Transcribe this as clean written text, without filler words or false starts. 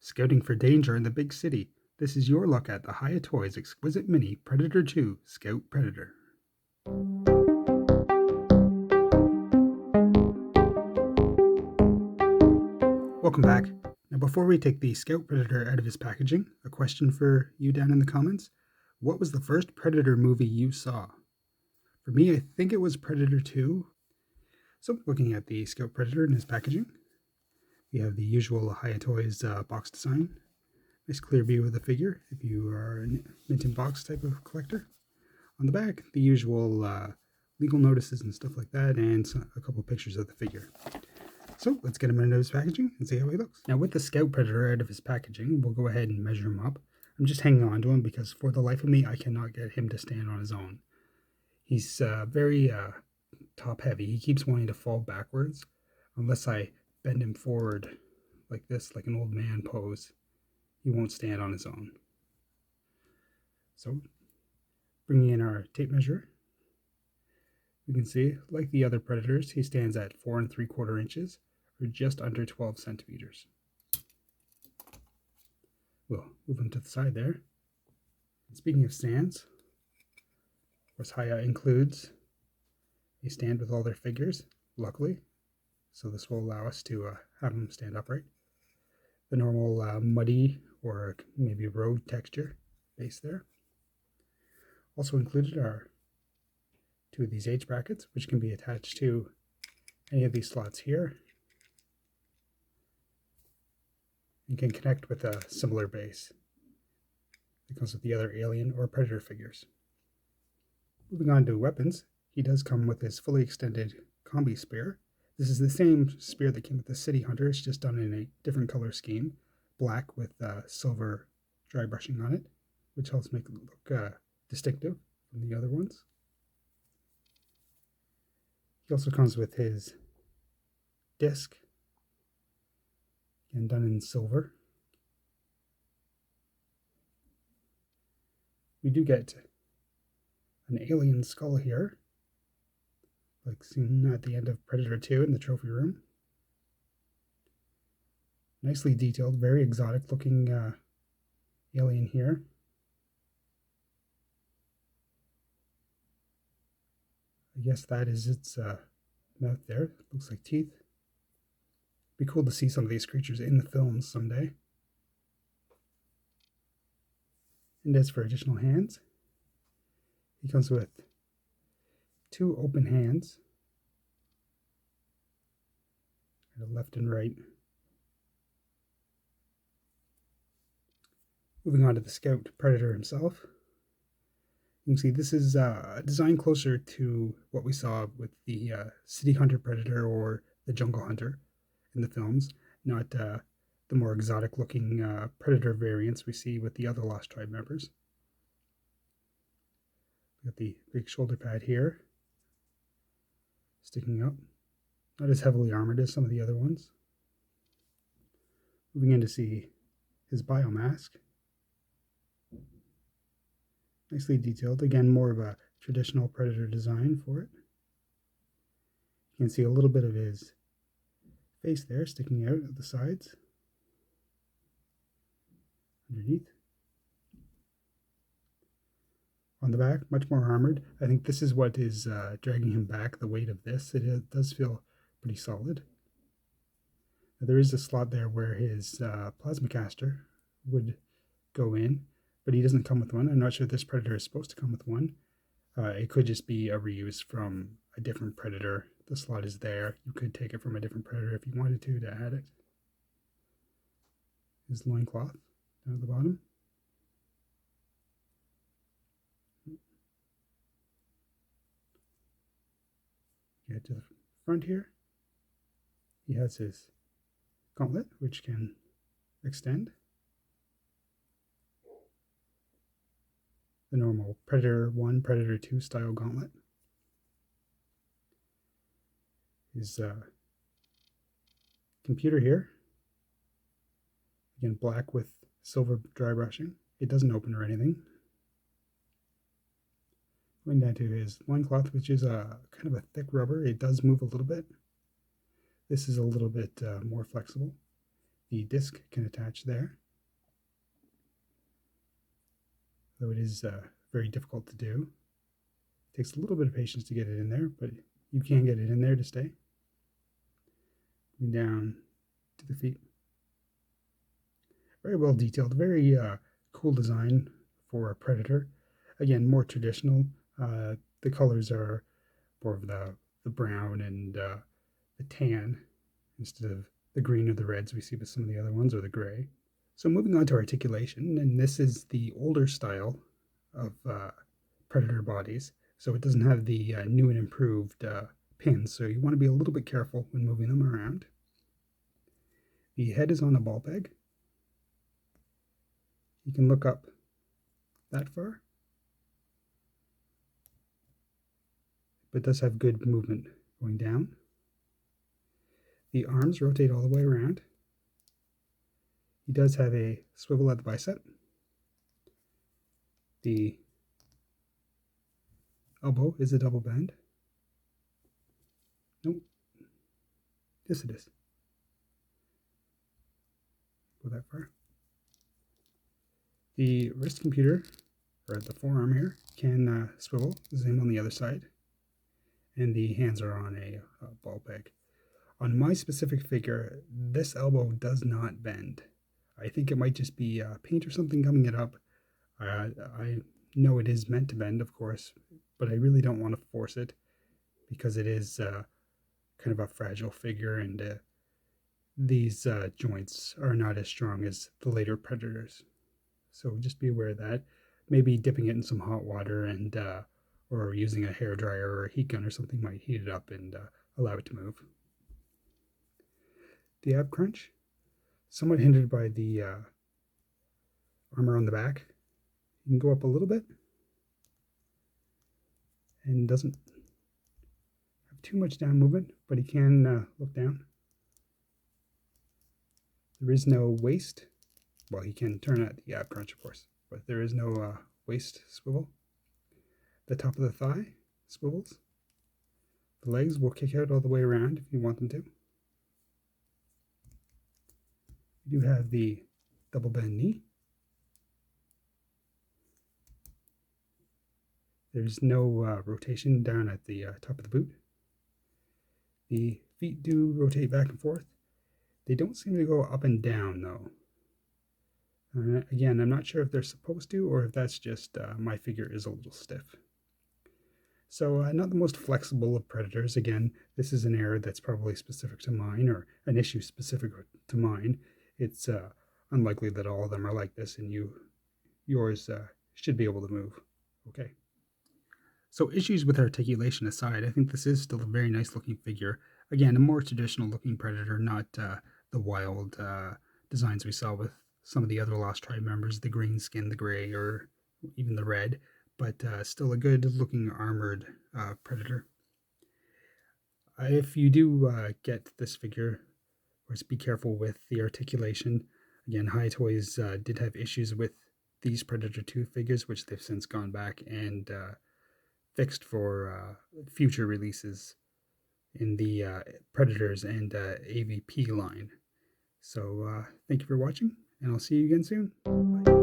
Scouting for danger in the big city. This is your look at the Hiya Toys Exquisite Mini Predator 2 Scout Predator. Welcome back. Now before we take the Scout Predator out of his packaging, a question for you down in the comments. What was the first Predator movie you saw? For me, I think it was Predator 2. So looking at the Scout Predator in his packaging, we have the usual Hiya Toys box design. Nice clear view of the figure if you are a mint in box type of collector. On the back, the usual legal notices and stuff like that, and a couple of pictures of the figure. So let's get him into his packaging and see how he looks. Now with the Scout Predator out of his packaging, we'll go ahead and measure him up. I'm just hanging on to him because for the life of me, I cannot get him to stand on his own. He's very top heavy. He keeps wanting to fall backwards unless I bend him forward like this, like an old man pose. He won't stand on his own. So bringing in our tape measure, we can see, like the other Predators, he stands at 4 3/4 inches, or just under 12 centimeters. We'll move him to the side there. And speaking of stands, of course, Hiya includes a stand with all their figures, luckily, so this will allow us to have them stand upright. The normal muddy or maybe road texture base there. Also included are two of these H brackets, which can be attached to any of these slots here and can connect with a similar base that comes with the other Alien or Predator figures. Moving on to weapons, he does come with his fully extended combi spear. This is the same spear that came with the City Hunter, it's just done in a different color scheme, black with silver dry brushing on it, which helps make it look distinctive from the other ones. He also comes with his disc, again done in silver. We do get an alien skull here, like seen at the end of Predator 2 in the trophy room. Nicely detailed, very exotic looking alien here. I guess that is its mouth there. Looks like teeth. Be cool to see some of these creatures in the films someday. And as for additional hands, he comes with two open hands, left and right. Moving on to the Scout Predator himself. You can see this is a design closer to what we saw with the City Hunter Predator or the Jungle Hunter in the films, not the more exotic looking Predator variants we see with the other Lost Tribe members. We got the big shoulder pad here, sticking up. Not as heavily armored as some of the other ones. Moving in to see his biomask. Nicely detailed. Again, more of a traditional Predator design for it. You can see a little bit of his face there sticking out at the sides. Underneath. On the back, much more armored. I think this is what is dragging him back, the weight of this. It does feel pretty solid. Now, there is a slot there where his plasma caster would go in, but he doesn't come with one. I'm not sure if this Predator is supposed to come with one. It could just be a reuse from a different Predator. The slot is there. You could take it from a different Predator if you wanted to add it. His loincloth down at the bottom. Get to the front here. He has his Gauntlet, which can extend. The normal Predator 1, Predator 2 style Gauntlet. His computer here. Again, black with silver dry brushing. It doesn't open or anything. Going down to his loincloth, which is a kind of a thick rubber. It does move a little bit. This is a little bit more flexible. The disc can attach there, though it is very difficult to do. It takes a little bit of patience to get it in there, but you can get it in there to stay. Down to the feet. Very well detailed, very cool design for a Predator. Again, more traditional. The colors are more of the brown and the tan instead of the green or the reds we see with some of the other ones, or the gray. So moving on to articulation, and this is the older style of Predator bodies. So it doesn't have the new and improved pins, so you want to be a little bit careful when moving them around. The head is on a ball peg. You can look up that far, but it does have good movement going down. The arms rotate all the way around. He does have a swivel at the bicep. The elbow is a double bend. Nope. Yes, it is. Go that far. The wrist computer, or the forearm here, can swivel. The same on the other side. And the hands are on a ball peg. On my specific figure, this elbow does not bend. I think it might just be paint or something gumming it up. I know it is meant to bend, of course, but I really don't want to force it because it is kind of a fragile figure, and these joints are not as strong as the later Predators. So just be aware of that. Maybe dipping it in some hot water and or using a hairdryer or a heat gun or something might heat it up and allow it to move. The ab crunch, somewhat hindered by the armor on the back. You can go up a little bit and doesn't have too much down movement, but he can look down. There is no waist. Well, he can turn at the ab crunch, of course, but there is no waist swivel. The top of the thigh swivels. The legs will kick out all the way around if you want them to. You do have the double bend knee. There's no rotation down at the top of the boot. The feet do rotate back and forth. They don't seem to go up and down, though. Again, I'm not sure if they're supposed to or if that's just my figure is a little stiff. So not the most flexible of Predators. Again, this is an error that's probably specific to mine, or an issue specific to mine. It's unlikely that all of them are like this, and yours should be able to move. Okay. So issues with articulation aside, I think this is still a very nice looking figure. Again, a more traditional looking Predator, not the wild designs we saw with some of the other Lost Tribe members, the green skin, the gray, or even the red, but still a good looking armored Predator. If you do get this figure, of course, be careful with the articulation. Again, Hiya Toys did have issues with these Predator 2 figures, which they've since gone back and fixed for future releases in the Predators and AVP line. So thank you for watching, and I'll see you again soon. Bye.